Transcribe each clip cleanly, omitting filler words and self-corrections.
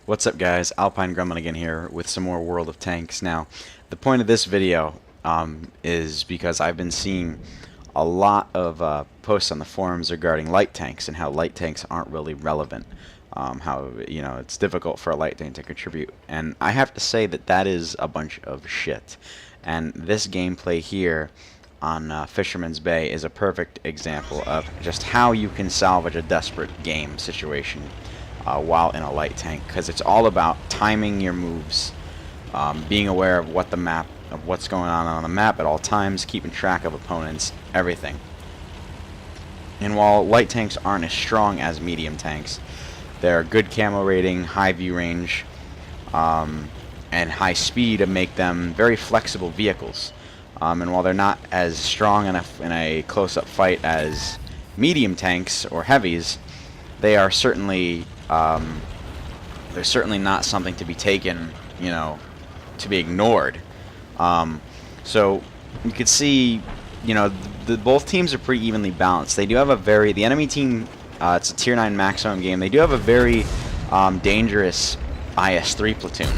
What's up, guys? Alpine Gremlin again here with some more World of Tanks. Now, the point of this video is because I've been seeing a lot of posts on the forums regarding light tanks and how light tanks aren't really relevant. How, you know, it's difficult for a light tank to contribute. And I have to say that that is a bunch of shit. And this gameplay here on Fisherman's Bay is a perfect example of just how you can salvage a desperate game situation while in a light tank, because it's all about timing your moves, being aware of what's going on the map at all times, keeping track of opponents, everything. And while light tanks aren't as strong as medium tanks, they're good camo rating, high view range, and high speed to make them very flexible vehicles. And while they're not as strong enough in a close-up fight as medium tanks or heavies, they are certainly they're certainly not something to be taken, you know, to be ignored. So you could see, you know, both teams are pretty evenly balanced. They do have the enemy team, it's a tier 9 maximum game. They do have a very dangerous IS-3 platoon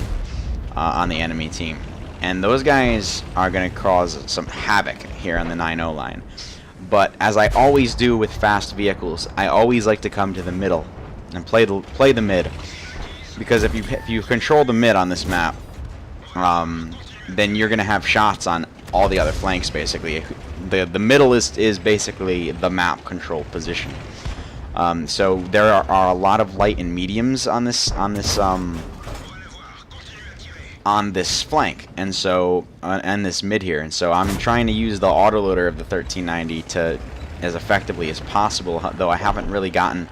on the enemy team. And those guys are going to cause some havoc here on the 9-0 line. But as I always do with fast vehicles, I always like to come to the middle and play the mid. Because if you control the mid on this map, then you're going to have shots on all the other flanks, basically. The middle is basically the map control position. So there are a lot of light and mediums on this flank, and so and this mid here, and so I'm trying to use the autoloader of the 1390 to as effectively as possible, though I haven't really gotten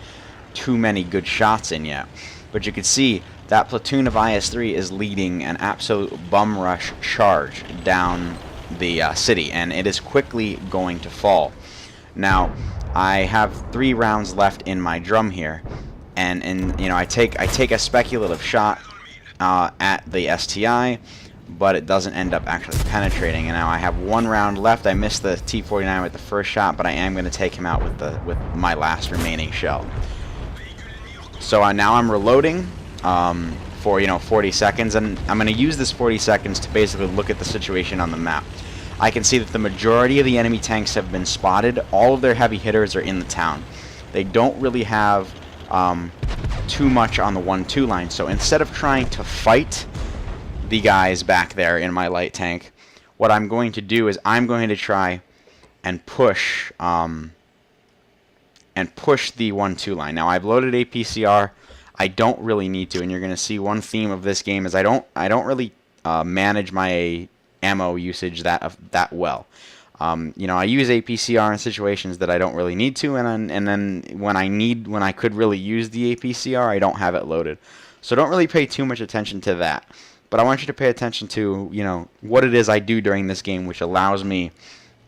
too many good shots in yet. But you can see that platoon of IS-3 is leading an absolute bum rush charge down the city, and it is quickly going to fall. Now I have 3 rounds left in my drum here, and you know, I take a speculative shot at the STI, but it doesn't end up actually penetrating. And now I have 1 round left. I missed the T-49 with the first shot, but I am going to take him out with my last remaining shell. So now I'm reloading for 40 seconds, and I'm going to use this 40 seconds to basically look at the situation on the map. I can see that the majority of the enemy tanks have been spotted. All of their heavy hitters are in the town. They don't really have too much on the 1-2 line, so instead of trying to fight the guys back there in my light tank, what I'm going to do is I'm going to try and push the 1-2 line. Now I've loaded APCR. I don't really need to, and you're going to see one theme of this game is I don't really manage my ammo usage that well. You know, I use APCR in situations that I don't really need to, and then when I could really use the APCR, I don't have it loaded. So don't really pay too much attention to that. But I want you to pay attention to, you know, what it is I do during this game, which allows me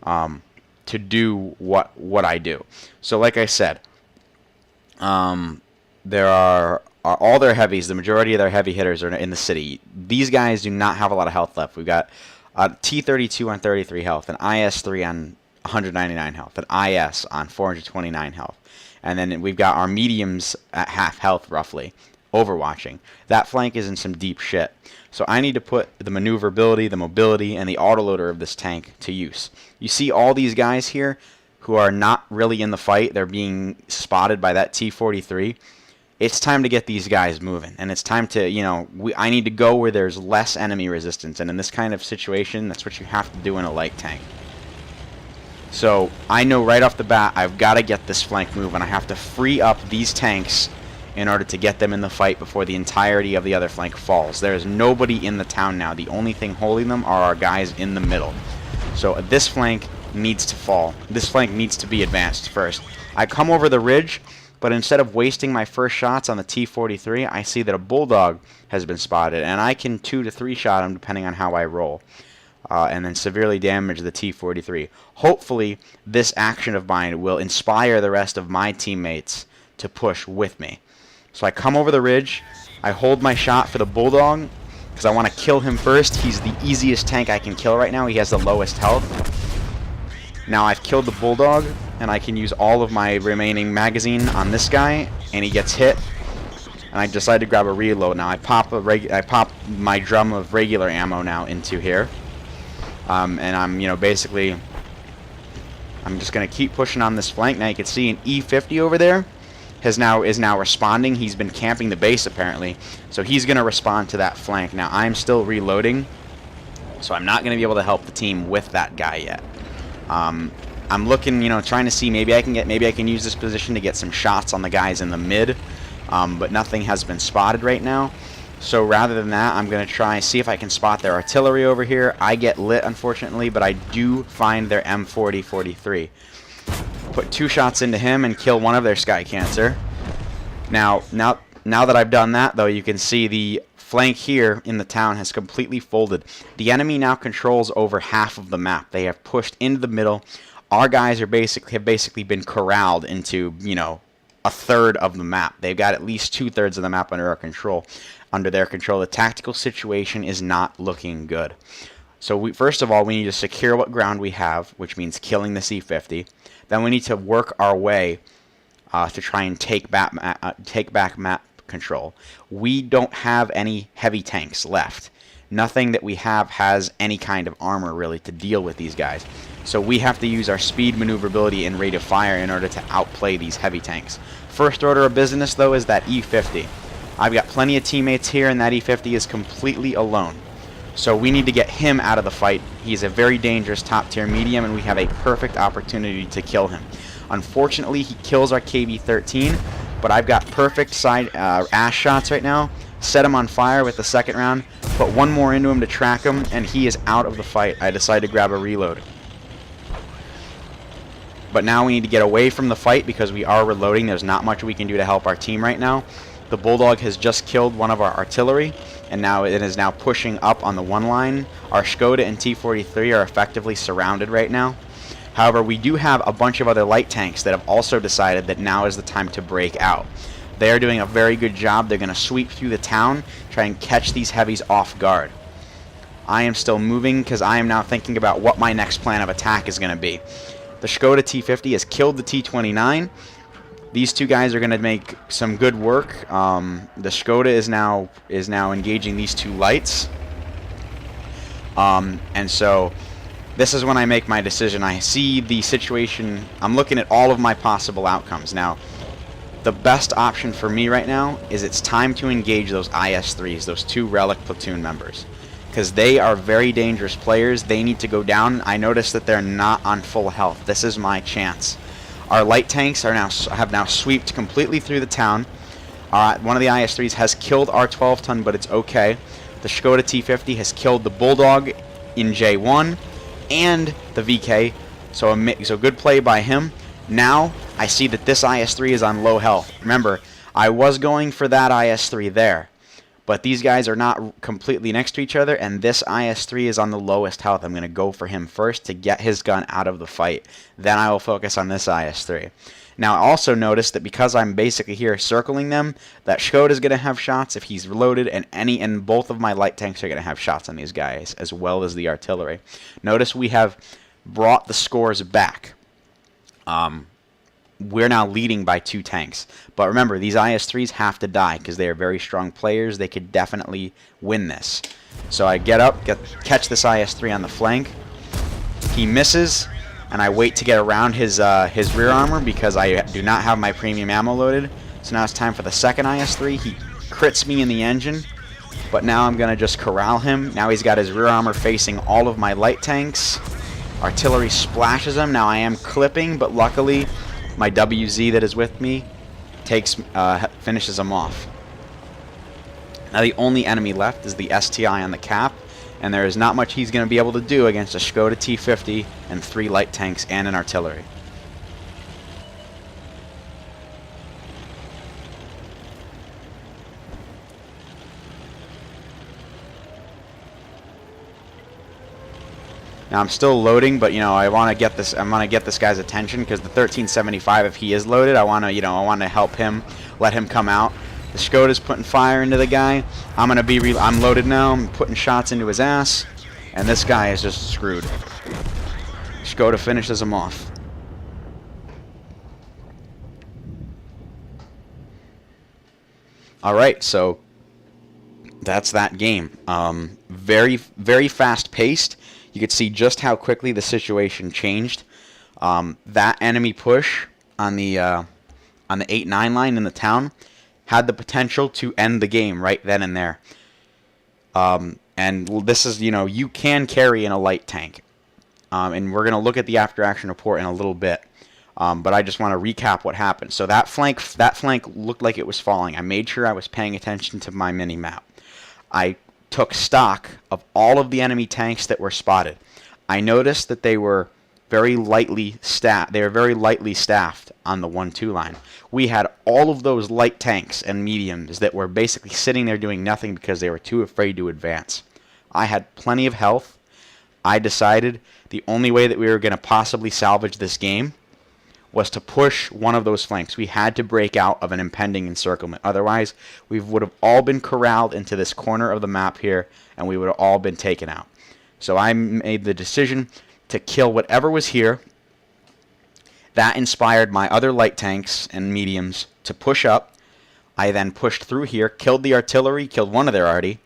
to do what I do. So like I said, there are all their heavies. The majority of their heavy hitters are in the city. These guys do not have a lot of health left. We've got T-32 on 33 health, an IS-3 on 199 health, an IS on 429 health, and then we've got our mediums at half health roughly, overwatching. That flank is in some deep shit. So I need to put the maneuverability, the mobility, and the autoloader of this tank to use. You see all these guys here who are not really in the fight. They're being spotted by that T-43. It's time to get these guys moving, and it's time to, you know, I need to go where there's less enemy resistance, and in this kind of situation, that's what you have to do in a light tank. So I know right off the bat I've got to get this flank moving. I have to free up these tanks in order to get them in the fight before the entirety of the other flank falls. There is nobody in the town now. The only thing holding them are our guys in the middle. So this flank needs to fall. This flank needs to be advanced first. I come over the ridge, but instead of wasting my first shots on the T-43, I see that a Bulldog has been spotted, and I can 2 to 3 shot him depending on how I roll, and then severely damage the T-43. Hopefully, this action of mine will inspire the rest of my teammates to push with me. So I come over the ridge, I hold my shot for the Bulldog, because I want to kill him first. He's the easiest tank I can kill right now. He has the lowest health. Now I've killed the Bulldog, and I can use all of my remaining magazine on this guy, and he gets hit. and I decided to grab a reload. Now I pop my drum of regular ammo now into here, and I'm basically I'm just gonna keep pushing on this flank. Now you can see an E50 over there is now responding. He's been camping the base apparently, so he's gonna respond to that flank. Now I'm still reloading, so I'm not gonna be able to help the team with that guy yet. I'm looking, trying to see maybe I can use this position to get some shots on the guys in the mid, but nothing has been spotted right now. So rather than that, I'm going to try and see if I can spot their artillery over here. I get lit, unfortunately, but I do find their M40-43. Put 2 shots into him and kill one of their Sky Cancer. Now that I've done that, though, you can see the flank here in the town has completely folded. The enemy now controls over half of the map. They have pushed into the middle. Our guys have basically been corralled into, a third of the map. They've got at least 2/3 of the map under their control. The tactical situation is not looking good. So first of all, we need to secure what ground we have, which means killing the C-50. Then we need to work our way to try and take back map control. We don't have any heavy tanks left. Nothing that we have has any kind of armor really to deal with these guys. So we have to use our speed, maneuverability, and rate of fire in order to outplay these heavy tanks. First order of business, though, is that E50. I've got plenty of teammates here, and that E50 is completely alone. So we need to get him out of the fight. He's a very dangerous top-tier medium, and we have a perfect opportunity to kill him. Unfortunately, he kills our KB-13, but I've got perfect side ash shots right now. Set him on fire with the second round, put one more into him to track him, and he is out of the fight. I decide to grab a reload. But now we need to get away from the fight because we are reloading. There's not much we can do to help our team right now. The Bulldog has just killed one of our artillery, and now it is now pushing up on the one line. Our Skoda and T-43 are effectively surrounded right now. However, we do have a bunch of other light tanks that have also decided that now is the time to break out. They are doing a very good job. They're going to sweep through the town, try and catch these heavies off guard. I am still moving because I am now thinking about what my next plan of attack is going to be. The Skoda T-50 has killed the T-29. These two guys are going to make some good work. The Skoda is now engaging these two lights. And so this is when I make my decision. I see the situation. I'm looking at all of my possible outcomes. Now, the best option for me right now is it's time to engage those IS-3s, those 2 Relic platoon members, because they are very dangerous players. They need to go down. I noticed that they're not on full health. This is my chance. Our light tanks have now swept completely through the town. One of the IS-3s has killed our 12-ton, but it's okay. The Skoda T-50 has killed the Bulldog in J1 and the VK, so good play by him. Now I see that this IS-3 is on low health. Remember, I was going for that IS-3 there, but these guys are not completely next to each other, and this IS-3 is on the lowest health. I'm going to go for him first to get his gun out of the fight. Then I will focus on this IS-3. Now, I also noticed that because I'm basically here circling them, that Skoda is going to have shots if he's reloaded, and both of my light tanks are going to have shots on these guys, as well as the artillery. Notice we have brought the scores back. We're now leading by 2 tanks. But remember, these IS-3s have to die because they are very strong players. They could definitely win this. So I get up, catch this IS-3 on the flank. He misses, and I wait to get around his rear armor because I do not have my premium ammo loaded. So now it's time for the second IS-3. He crits me in the engine, but now I'm going to just corral him. Now he's got his rear armor facing all of my light tanks. Artillery splashes him. Now I am clipping, but luckily my WZ that is with me finishes him off. Now the only enemy left is the STI on the cap, and there is not much he's going to be able to do against a Skoda T-50 and 3 light tanks and an artillery. Now I'm still loading, but I want to get this. I'm gonna get this guy's attention because the 1375, if he is loaded, I want to help him, let him come out. The Skoda's putting fire into the guy. I'm loaded now. I'm putting shots into his ass, and this guy is just screwed. Skoda finishes him off. Alright, so that's that game. Very, very fast paced. You could see just how quickly the situation changed. That enemy push on the 8-9 line in the town had the potential to end the game right then and there. And this is, you can carry in a light tank. And we're going to look at the after action report in a little bit. But I just want to recap what happened. So that flank looked like it was falling. I made sure I was paying attention to my mini map. I took stock of all of the enemy tanks that were spotted. I noticed that they were very lightly staffed. They were very lightly staffed on the 1-2 line. We had all of those light tanks and mediums that were basically sitting there doing nothing because they were too afraid to advance. I had plenty of health. I decided the only way that we were going to possibly salvage this game was to push one of those flanks. We had to break out of an impending encirclement. Otherwise, we would have all been corralled into this corner of the map here, and we would have all been taken out. So I made the decision to kill whatever was here. That inspired my other light tanks and mediums to push up. I then pushed through here, killed the artillery, killed one of their arty,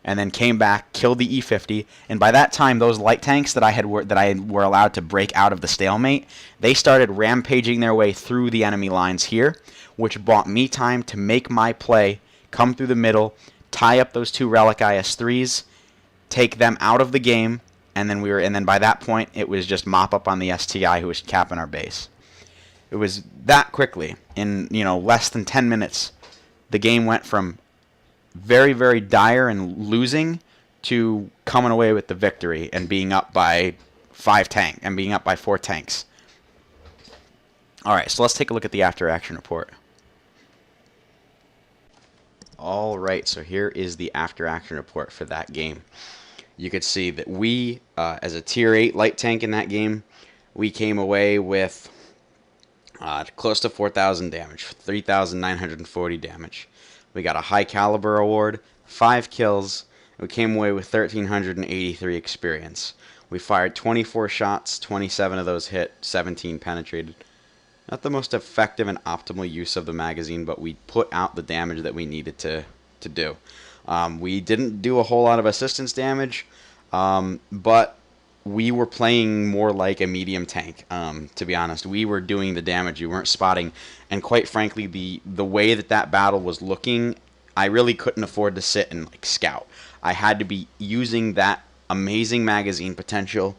and then came back, killed the E-50, and by that time, those light tanks that I were allowed to break out of the stalemate, they started rampaging their way through the enemy lines here, which bought me time to make my play, come through the middle, tie up those 2 Relic IS-3s, take them out of the game, and then by that point, it was just mop up on the STI who was capping our base. It was that quickly, in less than 10 minutes, the game went from very, very dire and losing to coming away with the victory and being up by 4 tanks. Alright, so let's take a look at the after action report. Alright, so here is the after action report for that game. You could see that we, as a tier 8 light tank in that game, we came away with close to 4,000 damage, 3,940 damage. We got a high caliber award, 5 kills. We came away with 1,383 experience. We fired 24 shots, 27 of those hit, 17 penetrated. Not the most effective and optimal use of the magazine, but we put out the damage that we needed to do. We didn't do a whole lot of assistance damage, but we were playing more like a medium tank, to be honest. We were doing the damage, we weren't spotting, and quite frankly, the way that battle was looking, I really couldn't afford to sit and scout. I had to be using that amazing magazine potential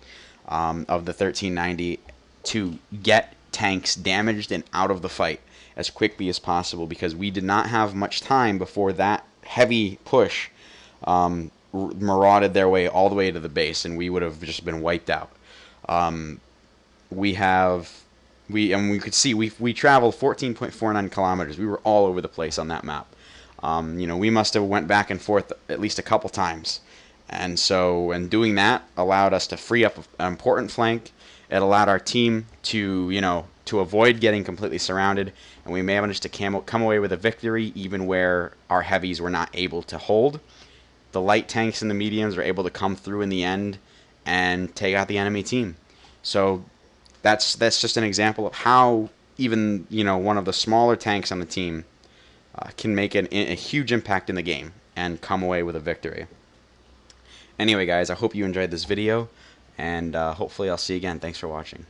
of the 1390 to get tanks damaged and out of the fight as quickly as possible, because we did not have much time before that heavy push marauded their way all the way to the base, and we would have just been wiped out. We could see we traveled 14.49 kilometers. We were all over the place on that map. We must have went back and forth at least a couple times, and doing that allowed us to free up an important flank. It allowed our team to avoid getting completely surrounded, and we managed to come away with a victory even where our heavies were not able to hold. The light tanks and the mediums were able to come through in the end and take out the enemy team. So that's just an example of how even one of the smaller tanks on the team can make a huge impact in the game and come away with a victory. Anyway, guys, I hope you enjoyed this video, and hopefully I'll see you again. Thanks for watching.